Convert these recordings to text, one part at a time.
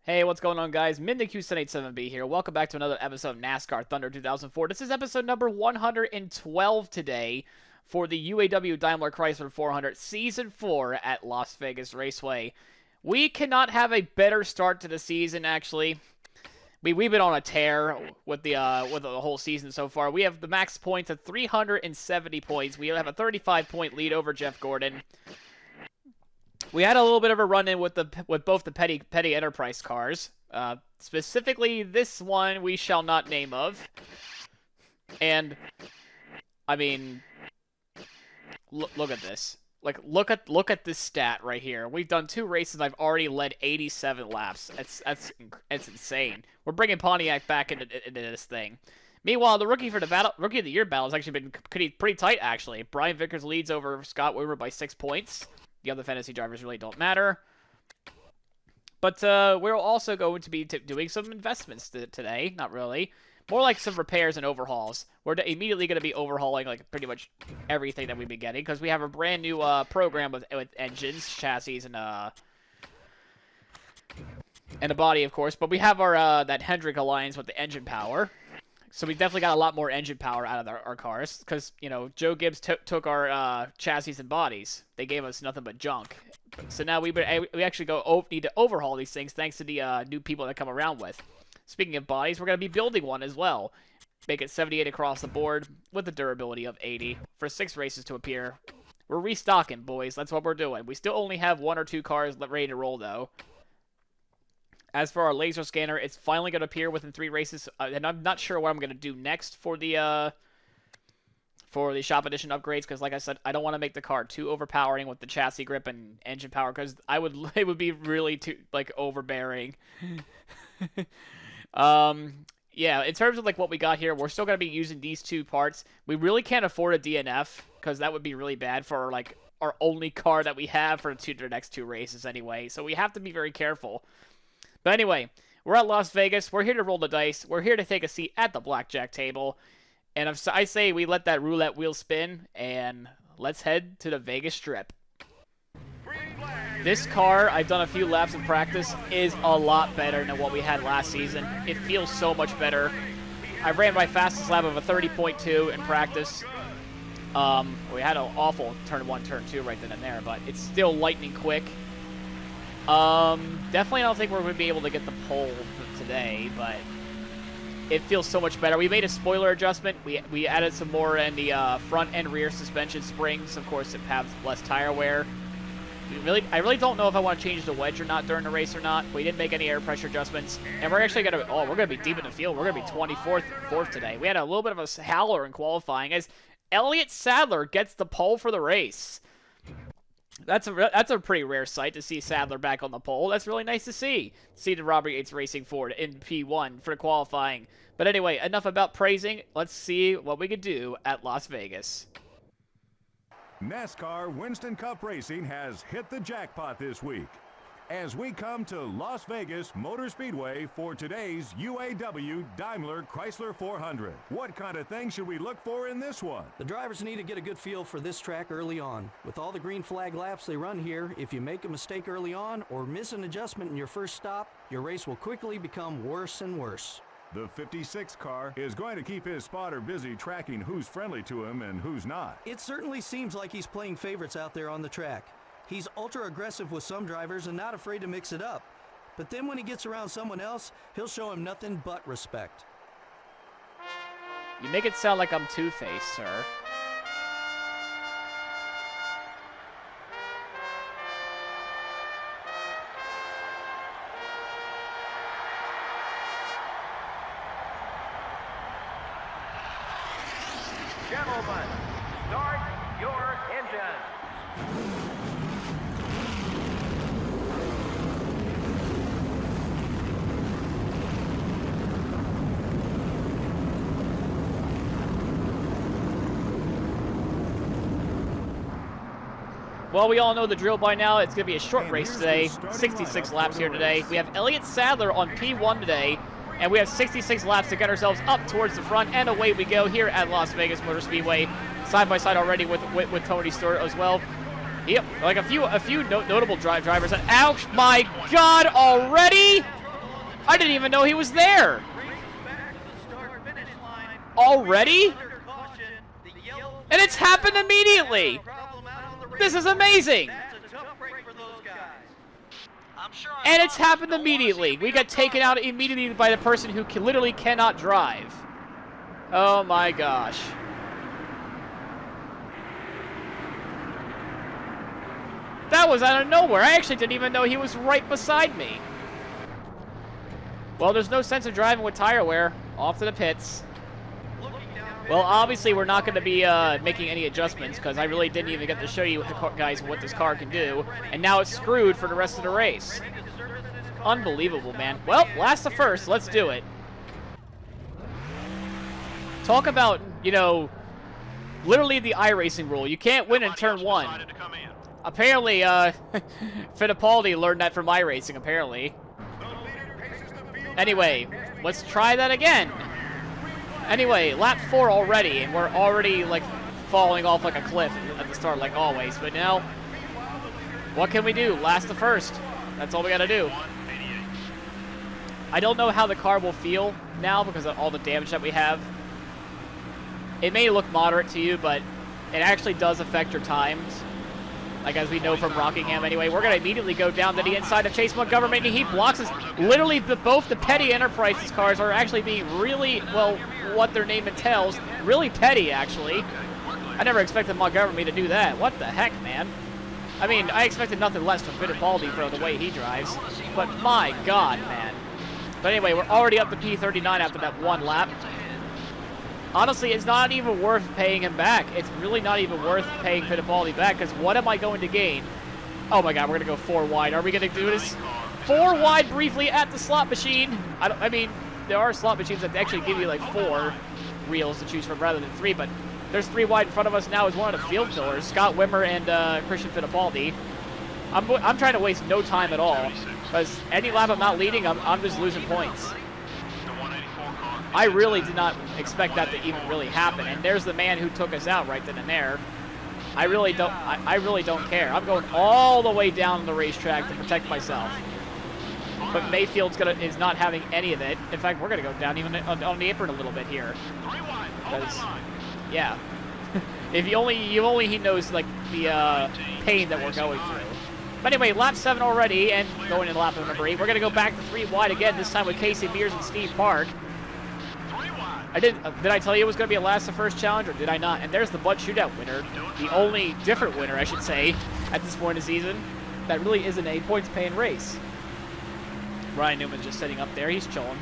Hey, what's going on, guys? MidNickQ787B here. Welcome back to another episode of NASCAR Thunder 2004. This is episode number 112 today for the UAW Daimler Chrysler 400 Season 4 at Las Vegas Raceway. We cannot have a better start to the season, actually. We've been on a tear with the whole season so far. We have the max points of 370 points. We have a 35-point lead over Jeff Gordon. We had a little bit of a run-in with both the petty enterprise cars. Specifically, this one we shall not name of. And I mean, look at this. Like, look at this stat right here. We've done 2 races. I've already led 87 laps. That's insane. We're bringing Pontiac back into this thing. Meanwhile, the rookie of the year battle has actually been pretty tight. Actually, Brian Vickers leads over Scott Weaver by 6 points. The other fantasy drivers really don't matter. But we're also going to be doing some investments today. Not really. More like some repairs and overhauls. We're immediately going to be overhauling like pretty much everything that we've been getting because we have a brand new program with engines, chassis, and a body, of course. But we have our that Hendrick alliance with the engine power. So we definitely got a lot more engine power out of our cars because, you know, Joe Gibbs took our chassis and bodies. They gave us nothing but junk. So now we actually need to overhaul these things thanks to the new people that come around with. Speaking of bodies, we're going to be building one as well. Make it 78 across the board with a durability of 80 for 6 races to appear. We're restocking, boys. That's what we're doing. We still only have 1 or 2 cars ready to roll, though. As for our laser scanner, it's finally going to appear within 3 races, and I'm not sure what I'm going to do next for the shop edition upgrades, because like I said, I don't want to make the car too overpowering with the chassis grip and engine power, because it would be really too overbearing. Yeah, in terms of like what we got here, we're still going to be using these 2 parts. We really can't afford a DNF, because that would be really bad for like our only car that we have for the next 2 races anyway. So we have to be very careful. But anyway, we're at Las Vegas. We're here to roll the dice. We're here to take a seat at the blackjack table. And I say we let that roulette wheel spin, and let's head to the Vegas Strip. This car, I've done a few laps in practice, is a lot better than what we had last season. It feels so much better. I ran my fastest lap of a 30.2 in practice. We had an awful turn 1, turn 2 right then and there, but it's still lightning quick. Definitely I don't think we're going to be able to get the pole today, but it feels so much better. We made a spoiler adjustment. We added some more in the front and rear suspension springs. Of course, it has less tire wear. I really don't know if I want to change the wedge or not during the race or not. We didn't make any air pressure adjustments, and we're actually going to we're going to be deep in the field. We're going to be 4th today. We had a little bit of a howler in qualifying as Elliott Sadler gets the pole for the race. That's a pretty rare sight to see Sadler back on the pole. That's really nice to see. See the Robert Yates Racing Ford in P1 for qualifying. But anyway, enough about praising. Let's see what we can do at Las Vegas. NASCAR Winston Cup Racing has hit the jackpot this week as we come to Las Vegas Motor Speedway for today's UAW Daimler Chrysler 400. What kind of things should we look for in this one? The drivers need to get a good feel for this track early on. With all the green flag laps they run here, if you make a mistake early on or miss an adjustment in your first stop, your race will quickly become worse and worse. The 56 car is going to keep his spotter busy tracking who's friendly to him and who's not. It certainly seems like he's playing favorites out there on the track. He's ultra-aggressive with some drivers and not afraid to mix it up. But then when he gets around someone else, he'll show him nothing but respect. You make it sound like I'm Two-Face, sir. Gentlemen, start your engines. Well, we all know the drill by now. It's going to be a short race today. 66 laps here today. We have Elliott Sadler on P1 today, and we have 66 laps to get ourselves up towards the front, and away we go here at Las Vegas Motor Speedway. Side by side already with Tony Stewart as well. Yep, like a few notable drivers. And ouch, my God, already? I didn't even know he was there. Already? And it's happened immediately. This is amazing. And it's happened immediately. We got taken out immediately by the person who literally cannot drive. Oh my gosh. That was out of nowhere. I actually didn't even know he was right beside me. Well, there's no sense of driving with tire wear. Off to the pits. Well, obviously, we're not going to be making any adjustments because I really didn't even get to show you guys what this car can do. And now it's screwed for the rest of the race. Unbelievable, man. Well, last to first. Let's do it. Talk about, you know, literally the iRacing rule. You can't win in turn 1. Apparently, Fittipaldi learned that from iRacing, apparently. Anyway, let's try that again. Anyway, lap 4 already, and we're already, like, falling off like a cliff at the start, like always. But now, what can we do? Last to first. That's all we gotta do. I don't know how the car will feel now because of all the damage that we have. It may look moderate to you, but it actually does affect your times. Like, as we know from Rockingham anyway, we're going to immediately go down to the inside of Chase Montgomery, and he blocks us. Literally, both the Petty Enterprises cars are actually being really, well, what their name entails, really petty, actually. I never expected Montgomery to do that. What the heck, man? I mean, I expected nothing less from Fittipaldi for the way he drives. But my God, man. But anyway, we're already up to P39 after that one lap. Honestly, it's not even worth paying him back. It's really not even worth paying Fittipaldi back, because what am I going to gain? Oh my God, we're going to go 4 wide. Are we going to do this? 4 wide briefly at the slot machine. I mean, there are slot machines that actually give you like 4 reels to choose from rather than 3, but there's 3 wide in front of us now as one of the field fillers, Scott Wimmer and Christian Fittipaldi. I'm trying to waste no time at all, because any lap I'm not leading, I'm just losing points. I really did not expect that to even really happen, and there's the man who took us out right then and there. I really don't care. I'm going all the way down the racetrack to protect myself. But Mayfield's is not having any of it. In fact, we're gonna go down even on the apron a little bit here. Because, yeah, if he knows like the pain that we're going through. But anyway, lap 7 already, and going into lap number 8. We're gonna go back to 3 wide again. This time with Casey Mears and Steve Park. Did I tell you it was going to be a last to first challenge, or did I not? And there's the Bud Shootout winner, the only different winner, I should say, at this point in the season. That really isn't a points-paying race. Ryan Newman's just sitting up there. He's chilling.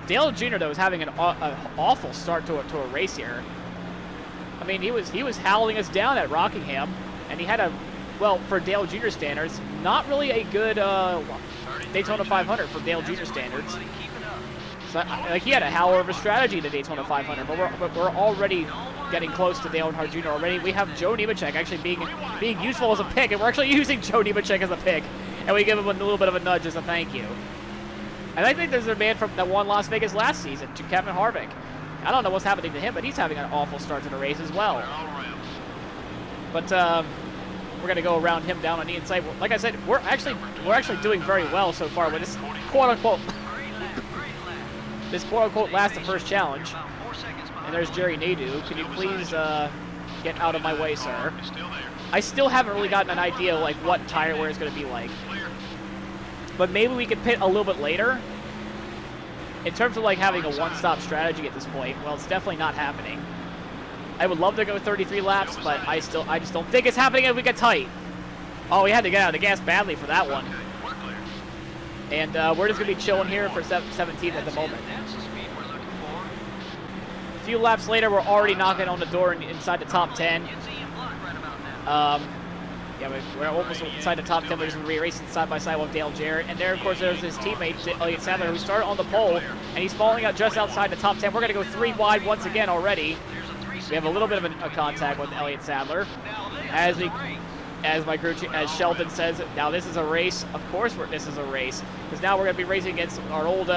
Dale Jr., though, is having an awful start to a race here. I mean, he was howling us down at Rockingham, and he had well, for Dale Jr. standards, not really a good Daytona 500 for Dale Jr. standards. So, like, he had a hell of a strategy in the Daytona 500, but we're already getting close to Dale Earnhardt Jr. already. We have Joe Nemechek actually being useful as a pick, and we're actually using Joe Nemechek as a pick, and we give him a little bit of a nudge as a thank you. And I think there's a man that won Las Vegas last season, Kevin Harvick. I don't know what's happening to him, but he's having an awful start to the race as well. But we're gonna go around him down on the inside. Like I said, we're actually doing very well so far with this quote-unquote. This quote-unquote last to first challenge. And there's Jerry Nadeau. Can you please get out of my way, sir? I still haven't really gotten an idea like what tire wear is going to be like. But maybe we could pit a little bit later. In terms of like having a one-stop strategy at this point, well, it's definitely not happening. I would love to go 33 laps, but I just don't think it's happening if we get tight. Oh, we had to get out of the gas badly for that one. And we're just going to be chilling here for 17th at the moment. A few laps later, we're already knocking on the door inside the top 10. Yeah, we're almost inside the top 10. We're just racing side by side with Dale Jarrett. And there, of course, there's his teammate, Elliott Sadler, who started on the pole. And he's falling out just outside the top 10. We're going to go 3 wide once again already. We have a little bit of a contact with Elliott Sadler. As Sheldon says, now this is a race. Of course this is a race. Because now we're going to be racing against our old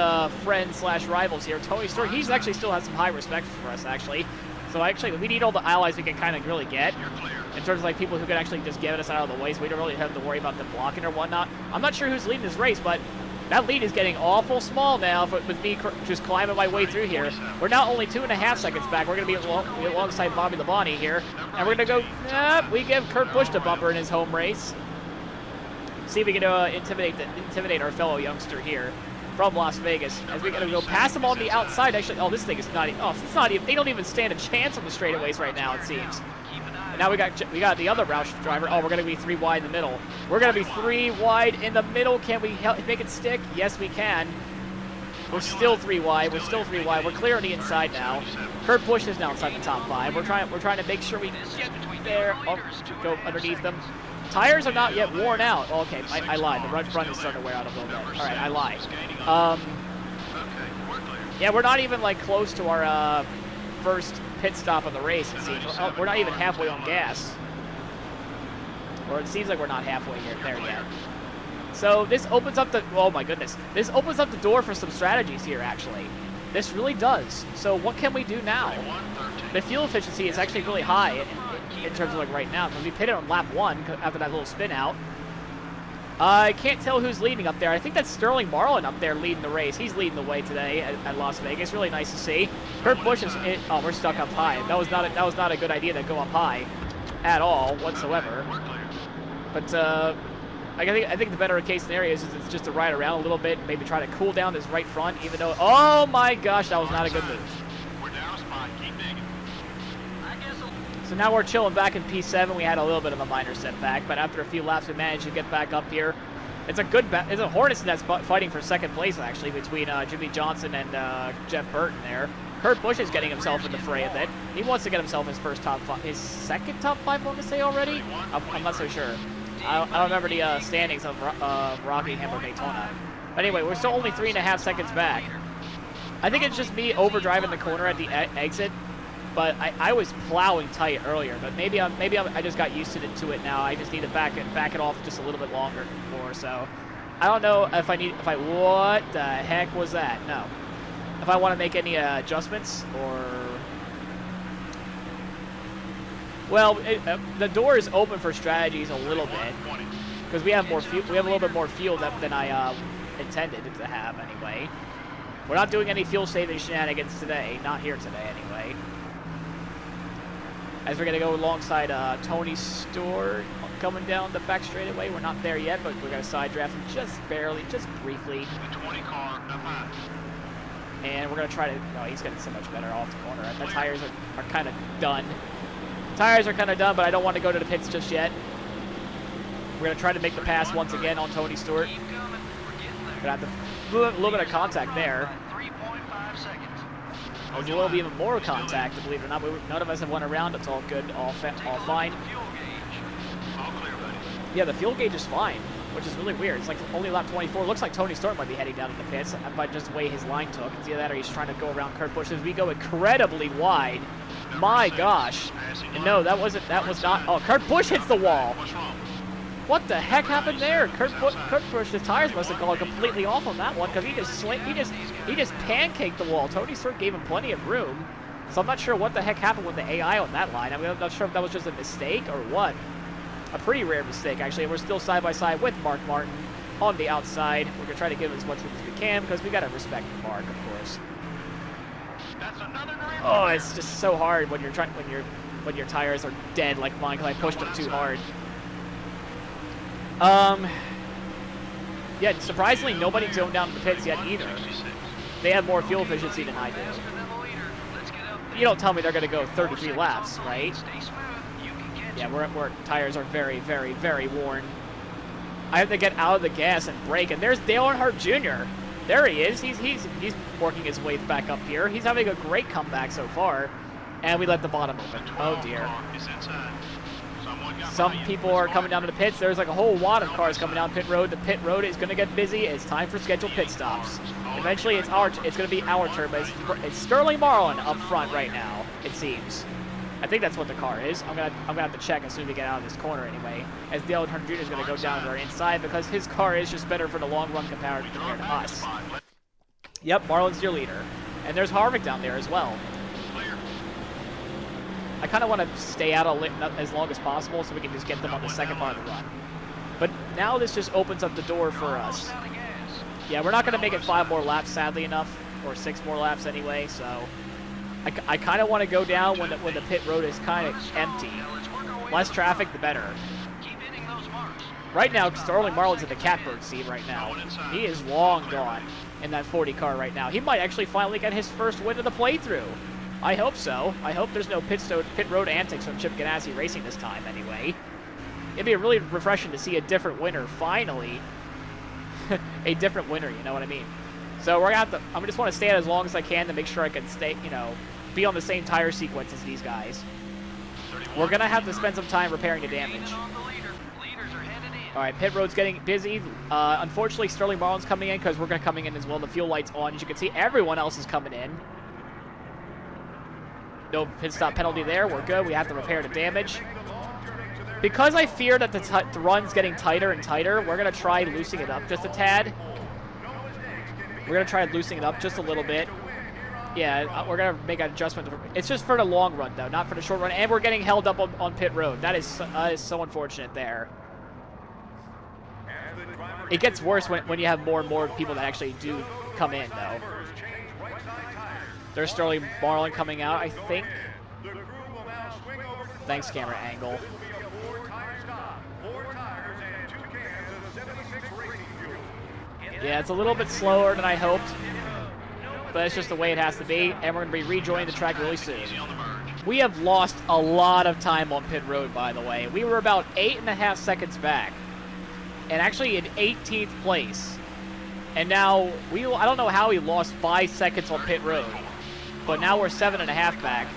friend/rivals here. Tony Stewart, he's actually still has some high respect for us, actually. So actually, we need all the allies we can kind of really get. In terms of like people who can actually just get us out of the way, so we don't really have to worry about them blocking or whatnot. I'm not sure who's leading this race, but That lead is getting awful small now with me just climbing my way through here. We're now only 2.5 seconds back. We're going to be alongside Bobby Labonte here. And we're going to go, we give Kurt Busch the bumper in his home race. See if we can intimidate our fellow youngster here from Las Vegas. As we're going to go past him on the outside. Actually, this thing is not, it's not even, they don't even stand a chance on the straightaways right now, it seems. And now we got the other Roush driver. Oh, we're going to be 3 wide in the middle. We're going to be 3 wide in the middle. Can we make it stick? Yes, we can. We're still 3 wide. We're still 3 wide. We're clear on the inside now. Kurt Busch is now inside the top 5. We're trying to make sure we get there. Oh, go underneath them. Tires are not yet worn out. Oh, okay, I lied. The front is starting to wear out a little bit. All right, I lied. Yeah, we're not even like close to our first pit stop of the race, it seems. We're not even halfway on gas. Or it seems like we're not halfway there yet. So this opens up the, oh my goodness. This opens up the door for some strategies here, actually. This really does. So what can we do now? The fuel efficiency is actually really high in terms of like right now, because we pitted on lap 1 after that little spin out. I can't tell who's leading up there. I think that's Sterling Marlin up there leading the race. He's leading the way today at Las Vegas. Really nice to see. Kurt Busch is. Oh, we're stuck up high. That was not a good idea to go up high, at all whatsoever. But I think the better case scenario is it's just to ride around a little bit, maybe try to cool down this right front. Even though, oh my gosh, that was not a good move. So now we're chilling back in P7. We had a little bit of a minor setback, but after a few laps, we managed to get back up here. It's a Hornets that's fighting for second place, actually, between Jimmy Johnson and Jeff Burton there. Kurt Busch is getting himself in the fray a bit. He wants to get himself his second top 5, I want to say already? I'm not so sure. I don't remember the standings of Rockingham or Daytona. But anyway, we're still only 3.5 seconds back. I think it's just me overdriving the corner at the exit. But I was plowing tight earlier, but maybe I just got used to it now. I just need to back it off just a little bit longer more. So I don't know if what the heck was that? No, if I want to make any adjustments or well, the door is open for strategies a little bit because we have more fuel. We have a little bit more fuel than I intended to have anyway. We're not doing any fuel saving shenanigans today. Not here today anyway. As we're going to go alongside Tony Stewart coming down the back straightaway. We're not there yet, but we're going to side draft him just barely, just briefly. The 20 car up high. And we're going to try to, oh, he's getting so much better off the corner. The tires are kind of done. Tires are kind of done, but I don't want to go to the pits just yet. We're going to try to make the pass once again on Tony Stewart. Going to have to do a little bit of contact there. There's a little bit even more contact, believe it or not. None of us have won a round. It's all good, all fine. Yeah, the fuel gauge is fine, which is really weird. It's like only lap 24. Looks like Tony Stewart might be heading down in the pits by just the way his line took. It's either that or he's trying to go around Kurt Busch as we go incredibly wide. My gosh. And no, that was not. Oh, Kurt Busch hits the wall. What the heck happened there? Kurt Busch's tires must have gone completely off on that one because he just pancaked the wall. Tony Stewart gave him plenty of room, so I'm not sure what the heck happened with the AI on that line. I mean, I'm not sure if that was just a mistake or what. A pretty rare mistake, actually. And we're still side by side with Mark Martin on the outside. We're gonna try to give him as much room as we can because we gotta respect Mark, of course. Oh, it's just so hard when your tires are dead like mine because I pushed them too hard. Yeah, surprisingly, nobody's going down to the pits yet either. They have more fuel efficiency than I do. You don't tell me they're going to go 33 laps, right? Yeah, we're tires are very, very, very worn. I have to get out of the gas and brake, and there's Dale Earnhardt Jr. There he is. He's working his way back up here. He's having a great comeback so far, and we let the bottom open. Oh dear. Some people are coming down to the pits. There's like a whole wad of cars coming down pit road. The pit road is going to get busy. It's time for scheduled pit stops. Eventually, it's going to be our turn, but it's Sterling Marlin up front right now, it seems. I think that's what the car is. I'm gonna have to check as soon as we get out of this corner anyway. As Dale Earnhardt Jr. is going to go down to our inside because his car is just better for the long run compared to us. Yep, Marlin's your leader. And there's Harvick down there as well. I kind of want to stay out as long as possible so we can just get them on the second part of the run. But now this just opens up the door for us. Yeah, we're not going to make it 5 more laps, sadly enough, or 6 more laps anyway, so I kind of want to go down when the pit road is kind of empty. Less traffic, the better. Right now, Sterling Marlin's in the catbird seat right now. He is long gone in that 40 car right now. He might actually finally get his first win of the playthrough. I hope so. I hope there's no pit road antics from Chip Ganassi Racing this time anyway. It'd be really refreshing to see a different winner, finally. A different winner, you know what I mean? So we're gonna have to, I just want to stay out as long as I can to make sure I can stay, you know, be on the same tire sequence as these guys. We're gonna have to spend some time repairing the damage. Alright, pit road's getting busy. Unfortunately, Sterling Marlin's coming in because we're gonna coming in as well. The fuel light's on. As you can see, everyone else is coming in. No pit stop penalty there. We're good. We have to repair the damage. Because I fear that the run's getting tighter and tighter, we're going to try loosening it up just a tad. We're going to try loosening it up just a little bit. Yeah, we're going to make an adjustment. It's just for the long run, though, not for the short run. And we're getting held up on pit road. That is so unfortunate there. It gets worse when you have more and more people that actually do come in, though. There's Sterling Marlin coming out, I think. Thanks, camera angle. Yeah, it's a little bit slower than I hoped, but it's just the way it has to be, and we're going to be rejoining the track really soon. We have lost a lot of time on pit road, by the way. We were about 8.5 seconds back, and actually in 18th place. And now, I don't know how we lost 5 seconds on pit road, but now we're 7.5 back.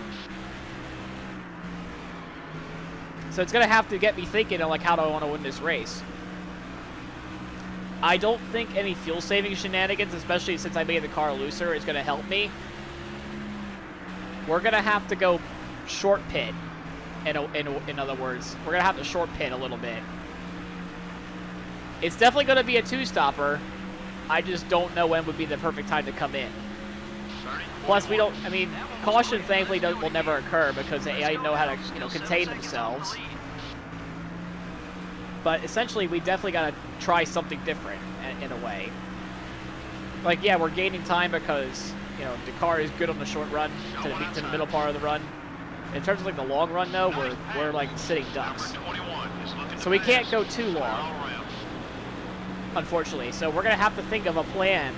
So it's going to have to get me thinking of, like, how do I want to win this race? I don't think any fuel-saving shenanigans, especially since I made the car looser, is going to help me. We're going to have to go short pit, in other words. We're going to have to short pit a little bit. It's definitely going to be a two-stopper. I just don't know when would be the perfect time to come in. Plus, we don't, I mean, caution, thankfully, will never occur because the AI know how to, you know, contain themselves. But essentially, we definitely got to try something different in a way. Like, yeah, we're gaining time because, you know, the car is good on the short run to the middle part of the run. In terms of, like, the long run, though, we're like, sitting ducks. So we can't go too long, unfortunately. So we're going to have to think of a plan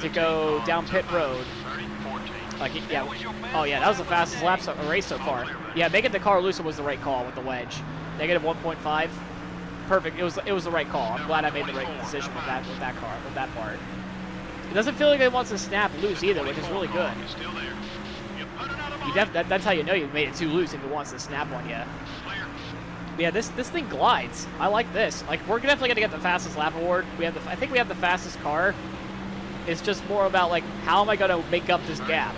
to go down pit road. Like, yeah. Oh, yeah, that was the fastest lap race so far. Yeah, making the car looser was the right call with the wedge. Negative 1.5. Perfect. It was the right call. I'm glad I made the right decision with that part. It doesn't feel like it wants to snap loose either, which is really good. That's how you know you've made it too loose if it wants to snap on you. Yeah, this thing glides. I like this. Like, we're definitely gonna get the fastest lap award. I think we have the fastest car. It's just more about, like, how am I gonna make up this gap?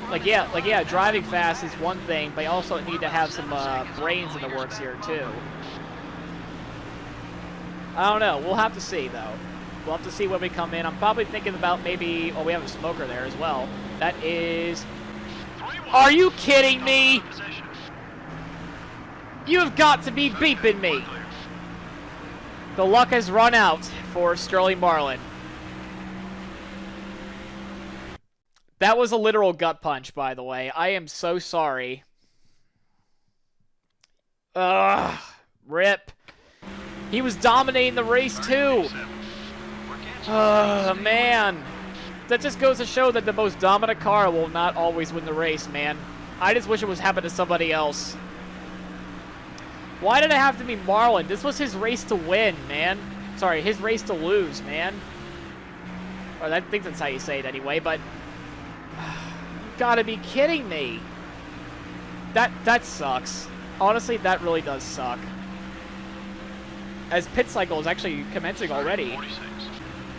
Like yeah, driving fast is one thing, but you also need to have some brains in the works here too. I don't know. We'll have to see, though. We'll have to see when we come in. I'm probably thinking about maybe... Oh, we have a smoker there as well. That is... Are you kidding me? You have got to be beeping me. The luck has run out for Sterling Marlin. That was a literal gut punch, by the way. I am so sorry. Ugh. Rip. He was dominating the race, too. Oh, man. That just goes to show that the most dominant car will not always win the race, man. I just wish it was happening to somebody else. Why did it have to be Marlin? This was his race to win, man. Sorry, his race to lose, man. Or I think that's how you say it anyway, but... You gotta be kidding me. That sucks. Honestly, that really does suck. As pit cycle is actually commencing already.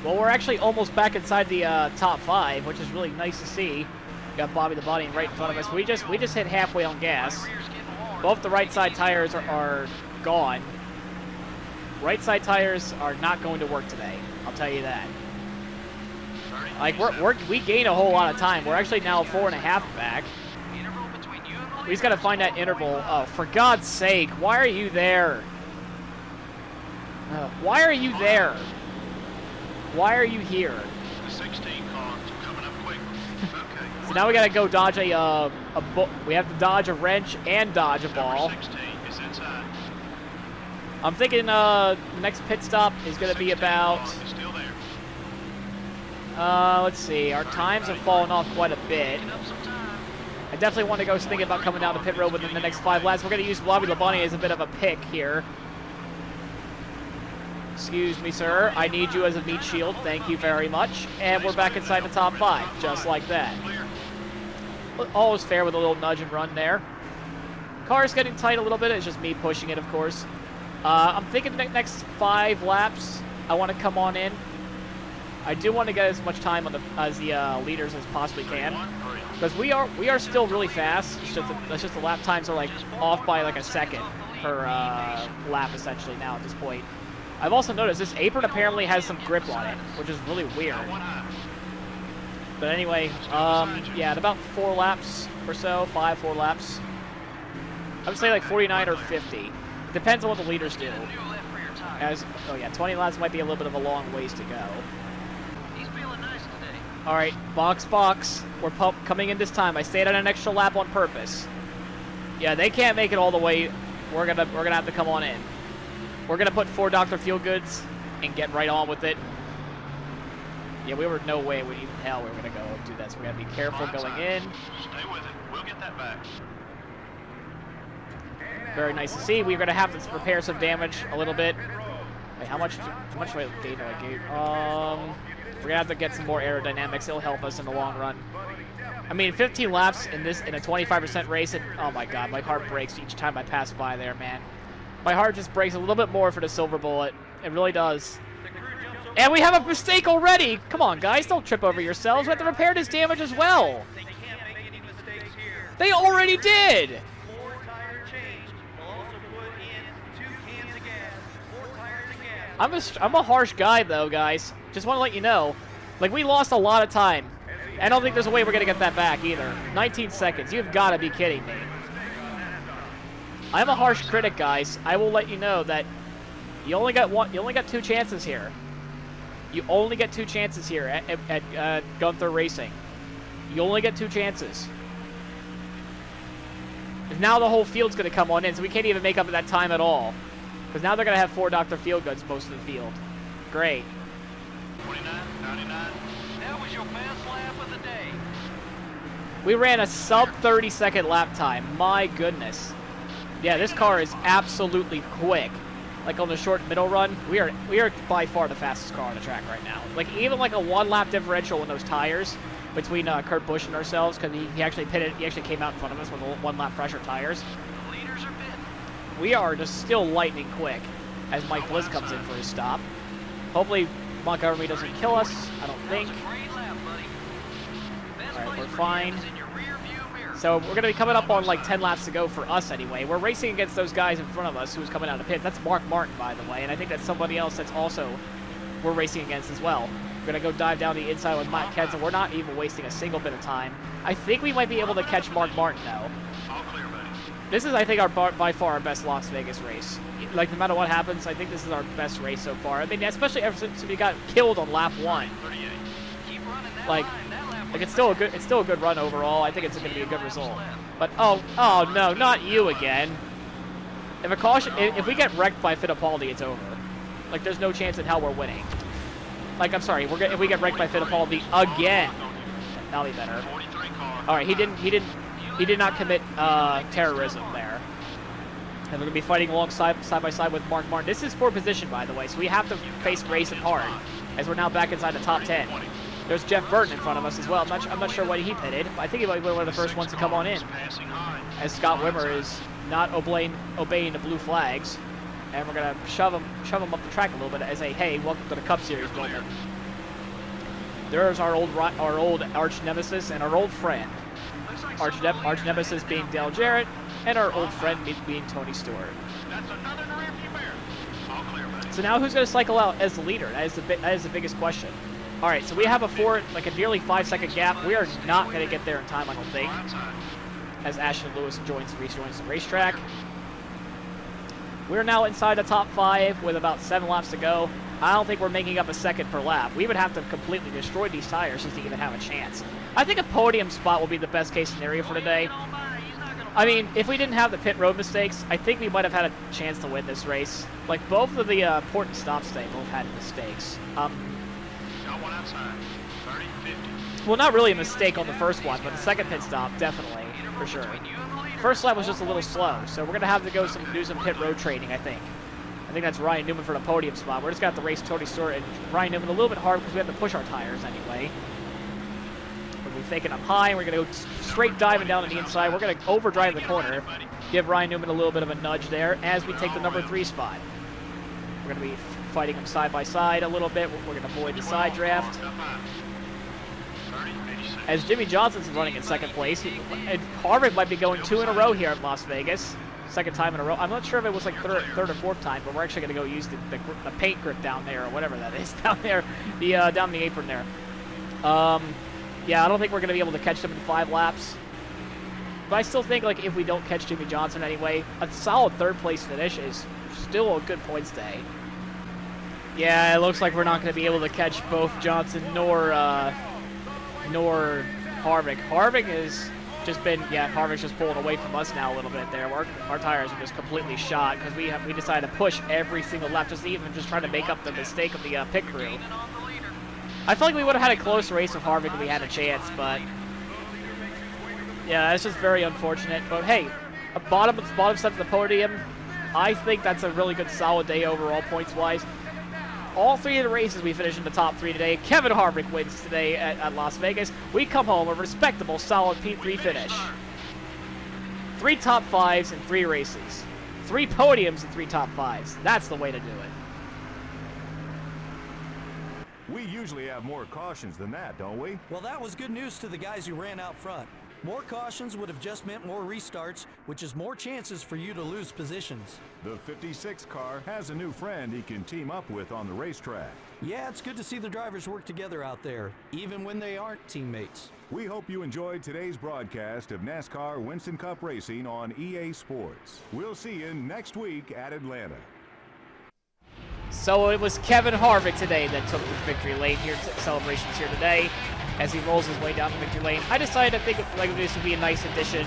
Well, we're actually almost back inside the top 5, which is really nice to see. We got Bobby the Body right in front of us. We just hit halfway on gas. Both the right side tires are gone. Right side tires are not going to work today. I'll tell you that. Like, we gain a whole lot of time. We're actually now 4.5 back. We just got to find that interval. Oh, for God's sake, why are you there? Why are you there? Why are you here? The 16 car coming up quick. Okay. So now we gotta go dodge we have to dodge a wrench and dodge a ball. Number 16 is inside. I'm thinking the next pit stop is gonna be about. Is still there. Let's see. Our times have fallen off quite a bit. I definitely want to go thinking about coming down to pit road within the next 5 laps. We're gonna use Bobby Labonte as a bit of a pick here. Excuse me, sir. I need you as a meat shield. Thank you very much. And we're back inside the top 5, just like that. Always fair with a little nudge and run there. Car's getting tight a little bit. It's just me pushing it, of course. I'm thinking the next 5 laps, I want to come on in. I do want to get as much time on as the leaders as possibly can, because we are still really fast. It's just the lap times are like off by like a second per lap essentially now at this point. I've also noticed this apron apparently has some grip on it, which is really weird. But anyway, yeah, in about 4 laps or so, 4 laps. I would say like 49 or 50. It depends on what the leaders do. Oh yeah, 20 laps might be a little bit of a long ways to go. All right, box. We're coming in this time. I stayed on an extra lap on purpose. Yeah, they can't make it all the way. We're gonna have to come on in. We're gonna put 4 Dr. Feelgoods and get right on with it. Yeah, we were no way in hell we were gonna go do that. So we gotta be careful going in. Stay with it. We'll get that back. Very nice to see. We're gonna have to repair some damage a little bit. Wait, how much weight gain do I gain? We're gonna have to get some more aerodynamics. It'll help us in the long run. I mean, 15 laps in a 25% race, and oh my god, my heart breaks each time I pass by there, man. My heart just breaks a little bit more for the silver bullet. It really does. And we have a mistake already. Come on, guys, don't trip over yourselves. We have to repair this damage as well. They already did. I'm a harsh guy, though, guys. Just want to let you know. Like, we lost a lot of time. I don't think there's a way we're going to get that back, either. 19 seconds. You've got to be kidding me. I'm a harsh critic, guys. I will let you know that you only got 2 chances here. You only get 2 chances here at Gunther Racing. You only get 2 chances. Now the whole field's going to come on in, so we can't even make up that time at all. Because now they're going to have 4 Dr. Feelgoods most of the field. Great. 29, 99. That was your best lap of the day. We ran a sub 30-second lap time. My goodness. Yeah, this car is absolutely quick. Like on the short middle run, we are by far the fastest car on the track right now. Like even like a 1-lap differential in those tires between Kurt Busch and ourselves, because he actually pitted. He actually came out in front of us with 1-lap fresher tires. The leaders are pitting. We are just still lightning quick as Mike Bliss comes in for his stop. Hopefully Montgomery doesn't kill us. I don't think. All right, we're fine. So we're going to be coming up on like 10 laps to go for us anyway. We're racing against those guys in front of us who's coming out of the pits. That's Mark Martin, by the way, and I think that's somebody else that's also we're racing against as well. We're going to go dive down the inside with Matt Kenson. We're not even wasting a single bit of time. I think we might be able to catch Mark Martin, though. All clear, buddy. This is, I think, by far our best Las Vegas race. Like, no matter what happens, I think this is our best race so far. I mean, especially ever since we got killed on lap 1. 38. Keep running that Like, line. it's still a good run overall. I think it's going to be a good result. But oh no, not you again. If we get wrecked by Fittipaldi, it's over. Like, there's no chance in hell we're winning. Like, I'm sorry, if we get wrecked by Fittipaldi again, that'll be better. 43 car. All right, he did not commit terrorism there. And we're gonna be fighting side by side with Mark Martin. This is for position, by the way, so we have to face Grayson hard, as we're now back inside the top 10. There's Jeff Burton in front of us as well. I'm not sure why he pitted, but I think he might be one of the first ones to come on in, as Scott Wimmer is not obeying the blue flags, and we're gonna shove him up the track a little bit as a hey, welcome to the Cup Series moment. There's our old arch nemesis and our old friend. Arch nemesis being Dale Jarrett, and our old friend being Tony Stewart. So now who's going to cycle out as the leader? That is the biggest question. All right, so we have a nearly 5-second gap. We are not going to get there in time, I don't think, as Ashton Lewis rejoins the racetrack. We're now inside the top 5 with about 7 laps to go. I don't think we're making up a second per lap. We would have to completely destroy these tires just to even have a chance. I think a podium spot will be the best case scenario for today. I mean, if we didn't have the pit road mistakes, I think we might have had a chance to win this race. Like, both of the important stops today both had mistakes. Got one outside. 30, 50. Well, not really a mistake on the first one, but the second pit stop, definitely, for sure. First lap was just a little slow, so we're going to have to do some pit road training, I think. I think that's Ryan Newman for the podium spot. We're just going to have to race Tony Stewart and Ryan Newman a little bit hard because we have to push our tires anyway. We're faking up high, and we're going to go straight diving down on the inside. We're going to overdrive the corner, give Ryan Newman a little bit of a nudge there as we take the number 3 spot. We're going to be fighting them side by side a little bit. We're going to avoid the side draft. As Jimmy Johnson's running in second place, and Harvick might be going 2 in a row here at Las Vegas. Second time in a row. I'm not sure if it was like third or fourth time, but we're actually going to go use the paint grip down there, or whatever that is, down there, down the apron there. Yeah, I don't think we're going to be able to catch them in 5 laps. But I still think, like, if we don't catch Jimmy Johnson anyway, a solid third place finish is still a good points day. Yeah, it looks like we're not going to be able to catch both Johnson nor Harvick. Harvick has just been, Harvick's just pulling away from us now a little bit there. Our tires are just completely shot because we decided to push every single lap, just trying to make up the mistake of the pit crew. I feel like we would have had a close race with Harvick if we had a chance, but yeah, it's just very unfortunate. But hey, a bottom step to the podium, I think that's a really good solid day overall points-wise. All 3 of the races we finished in the top 3 today. Kevin Harvick wins today at Las Vegas. We come home a respectable, solid P3 finish. 3 top 5s in 3 races. 3 podiums and 3 top 5s. That's the way to do it. We usually have more cautions than that, don't we? Well, that was good news to the guys who ran out front. More cautions would have just meant more restarts, which is more chances for you to lose positions. The 56 car has a new friend he can team up with on the racetrack. Yeah, it's good to see the drivers work together out there, even when they aren't teammates. We hope you enjoyed today's broadcast of NASCAR Winston Cup Racing on EA Sports. We'll see you next week at Atlanta. So it was Kevin Harvick today that took the victory lane here, celebrations here today, as he rolls his way down the victory lane. I decided to think like this would be a nice addition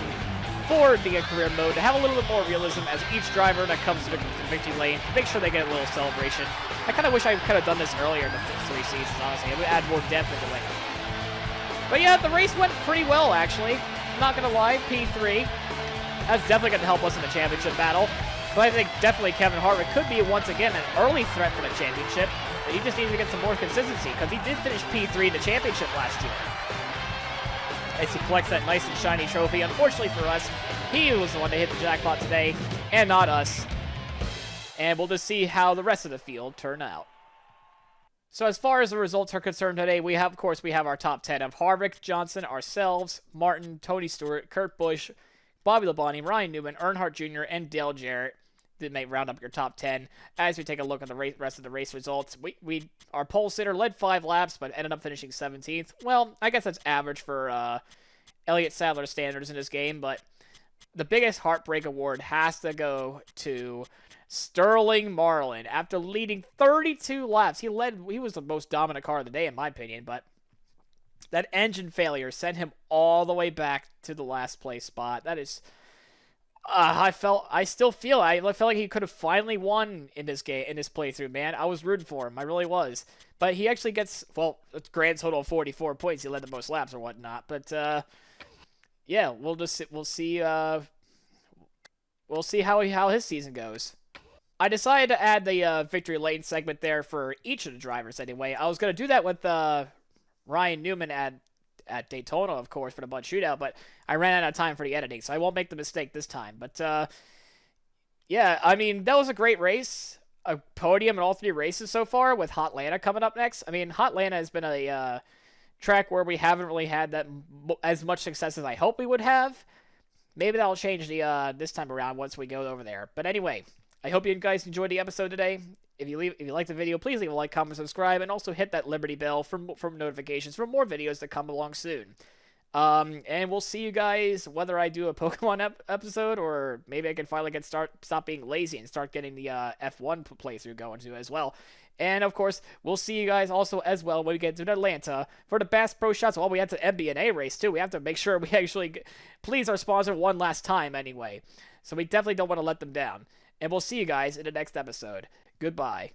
for the career mode to have a little bit more realism as each driver that comes to the victory lane, make sure they get a little celebration. I kind of wish I could have done this earlier in the 3 seasons, honestly. It would add more depth into it. But yeah, the race went pretty well, actually. I'm not going to lie, P3. That's definitely going to help us in the championship battle. But I think definitely Kevin Harvick could be, once again, an early threat for the championship. But he just needs to get some more consistency, because he did finish P3 in the championship last year. As he collects that nice and shiny trophy. Unfortunately for us, he was the one to hit the jackpot today, and not us. And we'll just see how the rest of the field turn out. So as far as the results are concerned today, we have our top 10 of Harvick, Johnson, ourselves, Martin, Tony Stewart, Kurt Busch, Bobby Labonte, Ryan Newman, Earnhardt Jr., and Dale Jarrett. That may round up your top 10. As we take a look at the rest of the race results, our pole sitter led 5 laps, but ended up finishing 17th. Well, I guess that's average for Elliott Sadler standards in this game, but the biggest heartbreak award has to go to Sterling Marlin. After leading 32 laps, he was the most dominant car of the day, in my opinion, but that engine failure sent him all the way back to the last place spot. That is... I felt like he could have finally won in this game, in this playthrough, man. I was rooting for him. I really was. But he actually gets, it's grand total of 44 points. He led the most laps or whatnot. But, yeah, we'll see how his season goes. I decided to add the victory lane segment there for each of the drivers anyway. I was going to do that with Ryan Newman at Daytona, of course, for the Bud Shootout, but I ran out of time for the editing, so I won't make the mistake this time. But, yeah, I mean, that was a great race. A podium in all 3 races so far, with Hotlanta coming up next. I mean, Hotlanta has been a track where we haven't really had as much success as I hope we would have. Maybe that'll change this time around once we go over there. But anyway, I hope you guys enjoyed the episode today. If you like the video, please leave a like, comment, subscribe, and also hit that Liberty Bell for notifications for more videos that come along soon. And we'll see you guys, whether I do a Pokemon episode, or maybe I can finally stop being lazy and start getting the F1 playthrough going too as well. And, of course, we'll see you guys also as well when we get to Atlanta for the Bass Pro Shots. Well, we had the MBNA race, too. We have to make sure we actually please our sponsor one last time anyway. So we definitely don't want to let them down. And we'll see you guys in the next episode. Goodbye.